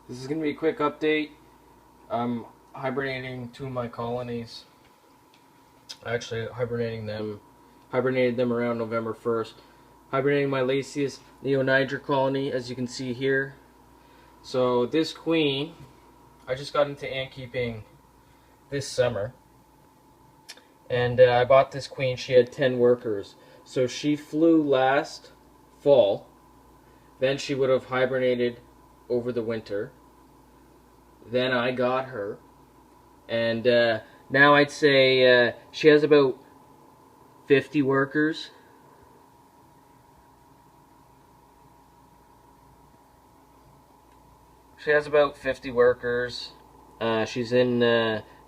This is going to be a quick update. I'm hibernating two of my colonies. Actually, hibernated them around November 1st. Hibernating my Lasius neoniger colony, as you can see here. So this queen, I just got into ant keeping this summer. And I bought this queen, she had 10 workers. So she flew last fall. Then she would have hibernated over the winter. Then I got her. And now I'd say she has about 50 workers. She has about 50 workers. She's in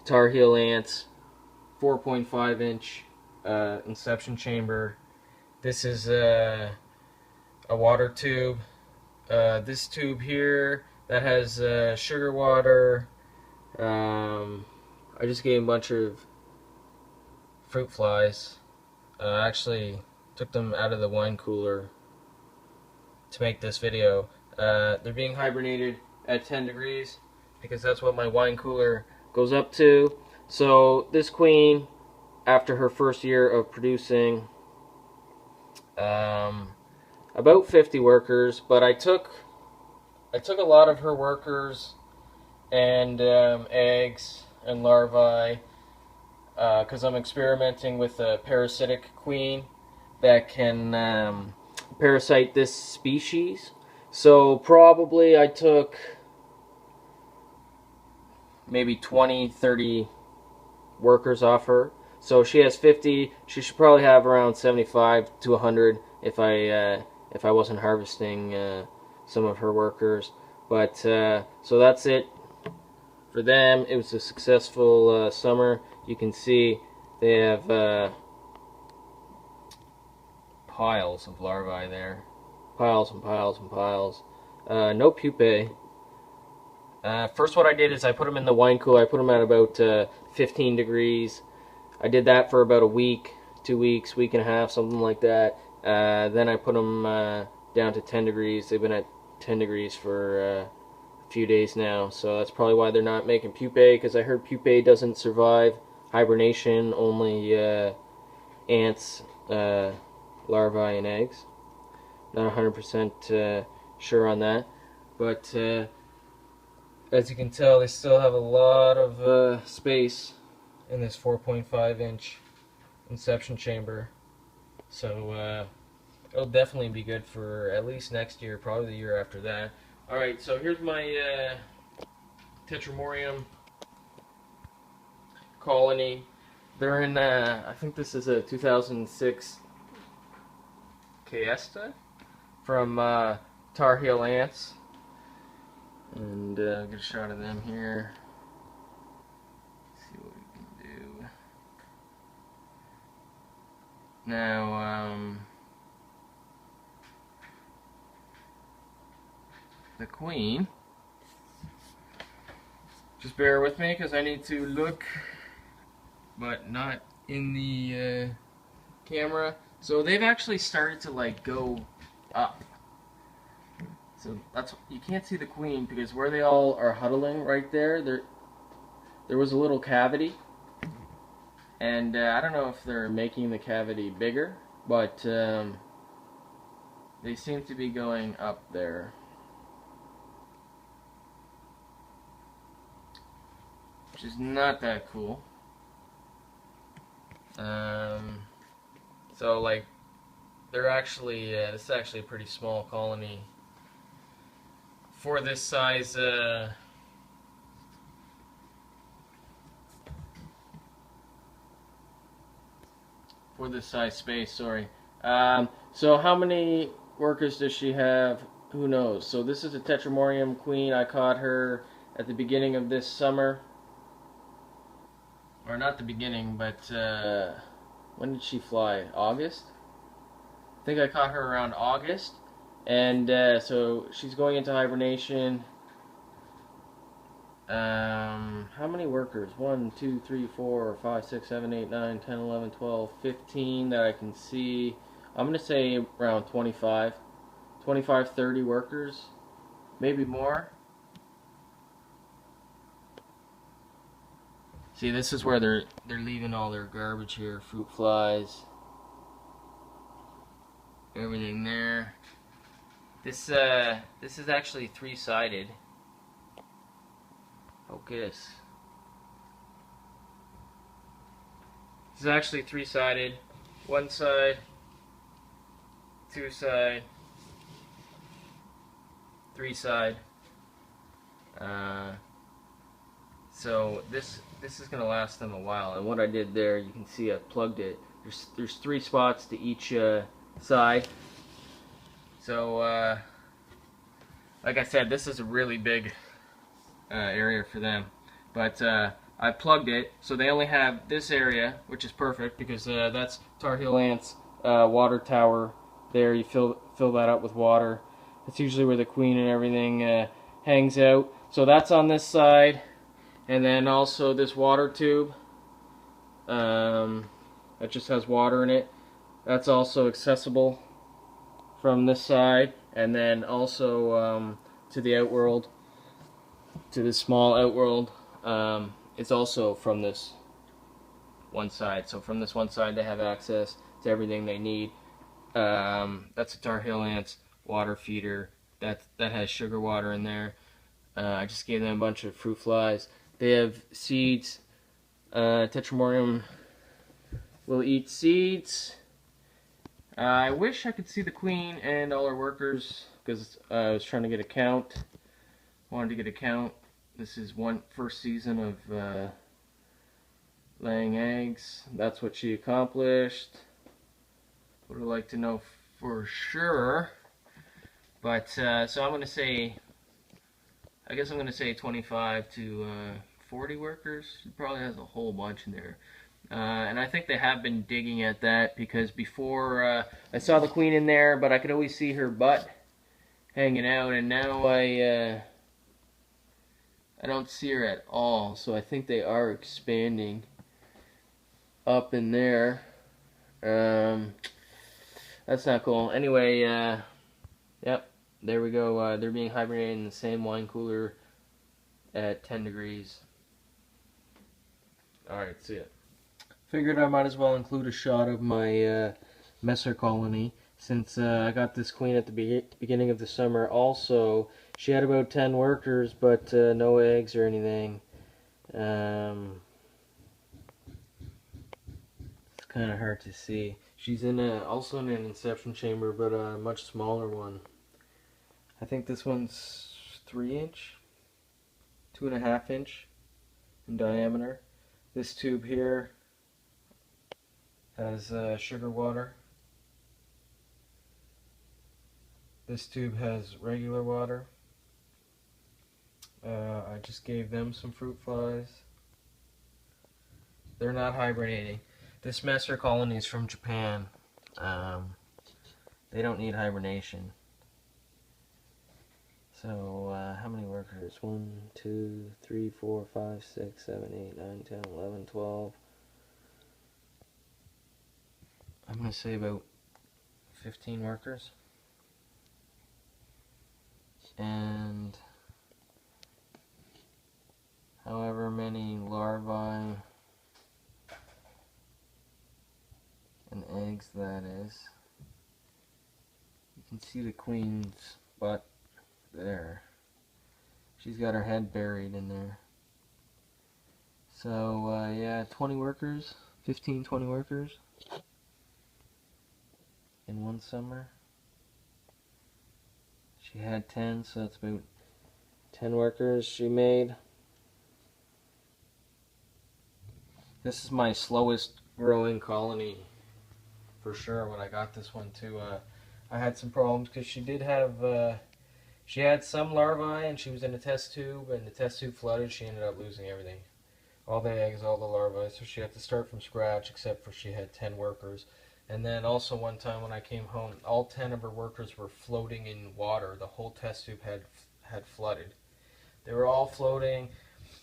Tar Heel ants, 4.5 inch Inception chamber. This is a water tube. This tube here that has sugar water. I just gave a bunch of fruit flies. I actually took them out of the wine cooler to make this video. They're being hibernated at 10 degrees because that's what my wine cooler goes up to. So this queen, after her first year of producing about 50 workers, but I took a lot of her workers and eggs and larvae because I'm experimenting with a parasitic queen that can parasite this species. So probably I took maybe 20-30 workers off her. So she has 50. She should probably have around 75 to 100 if I wasn't harvesting some of her workers. But so that's it for them. It was a successful summer. You can see they have piles of larvae there. Piles and piles and piles. No pupae. First what I did is I put them in the wine cooler. I put them at about 15 degrees. I did that for about a week, 2 weeks, week and a half, something like that. Then I put them down to 10 degrees. They've been at 10 degrees for a few days now. So that's probably why they're not making pupae, because I heard pupae doesn't survive hibernation, only ants, larvae, and eggs. Not 100% sure on that, but as you can tell, they still have a lot of space in this 4.5 inch Inception chamber, so it'll definitely be good for at least next year, probably the year after that. Alright, so here's my Tetramorium colony. They're in, I think this is a 2006 caista from Tar Heel ants, and I'll get a shot of them here. Let's see what we can do. Now, the queen, just bear with me because I need to look, but not in the camera. So they've actually started to like go up. So that's, you can't see the queen because where they all are huddling right there, there was a little cavity, and I don't know if they're making the cavity bigger, but they seem to be going up there, which is not that cool. So like, they're actually this is actually a pretty small colony for this size space, sorry. So how many workers does she have? Who knows? So this is a Tetramorium queen. I caught her at the beginning of this summer. Or not the beginning, but when did she fly? August? I think I caught her around August. And so she's going into hibernation. How many workers? 1, 2, 3, 4, 5, 6, 7, 8, 9, 10, 11, 12, 15 that I can see. I'm going to say around 25, 30 workers, maybe more. See, this is where they're leaving all their garbage here, fruit flies, everything there. This is actually three-sided. Focus. This is actually three-sided. One side, two side, three side. So this is gonna last them a while. And what I did there, you can see I plugged it. There's three spots to each side. So like I said, this is a really big area for them. But I plugged it, so they only have this area, which is perfect because that's Tar Heel Ant's water tower. There, you fill that up with water. That's usually where the queen and everything hangs out. So that's on this side, and then also this water tube that just has water in it. That's also accessible from this side, and then also to the outworld, to this small outworld. It's also from this one side. So from this one side they have access to everything they need. That's a Tar Heel Ant's water feeder that has sugar water in there. I just gave them a bunch of fruit flies. They have seeds. Tetramorium will eat seeds. I wish I could see the queen and all her workers because I was trying to get a count. Wanted to get a count. This is first season of laying eggs. That's what she accomplished. Would have liked to know for sure. But so I'm going to say, I guess I'm going to say 25 to 40 workers. She probably has a whole bunch in there. And I think they have been digging at that because before I saw the queen in there, but I could always see her butt hanging out, and now I don't see her at all. So I think they are expanding up in there. That's not cool. Anyway, yep, there we go. They're being hibernated in the same wine cooler at 10 degrees. Alright, see ya. Figured I might as well include a shot of my Messor colony since I got this queen at the beginning of the summer. Also, she had about 10 workers, but no eggs or anything. It's kind of hard to see. She's also in an Inception chamber, but a much smaller one. I think this one's 3-inch, 2.5-inch in diameter. This tube here has sugar water. This tube has regular water. I just gave them some fruit flies. They're not hibernating. This Messor colony is from Japan. They don't need hibernation. So, how many workers? 1, 2, 3, 4, 5, 6, 7, 8, 9, 10, 11, 12. I'm going to say about 15 workers. And however many larvae and eggs that is. You can see the queen's butt there. She's got her head buried in there. So yeah, 20 workers, 15, 20 workers in one summer. She had 10, so that's about 10 workers she made. This is my slowest growing colony for sure. When I got this one too, I had some problems because she did have she had some larvae and she was in a test tube, and the test tube flooded. She ended up losing everything, all the eggs, all the larvae, so she had to start from scratch, except for she had 10 workers. And then also one time when I came home, all 10 of her workers were floating in water. The whole test tube had flooded. They were all floating.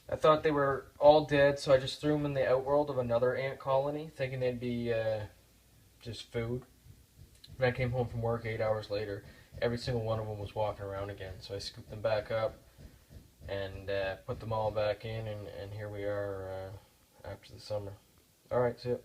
I thought they were all dead, so I just threw them in the outworld of another ant colony, thinking they'd be just food. When I came home from work 8 hours later, every single one of them was walking around again. So I scooped them back up and put them all back in, and here we are after the summer. All right, see ya.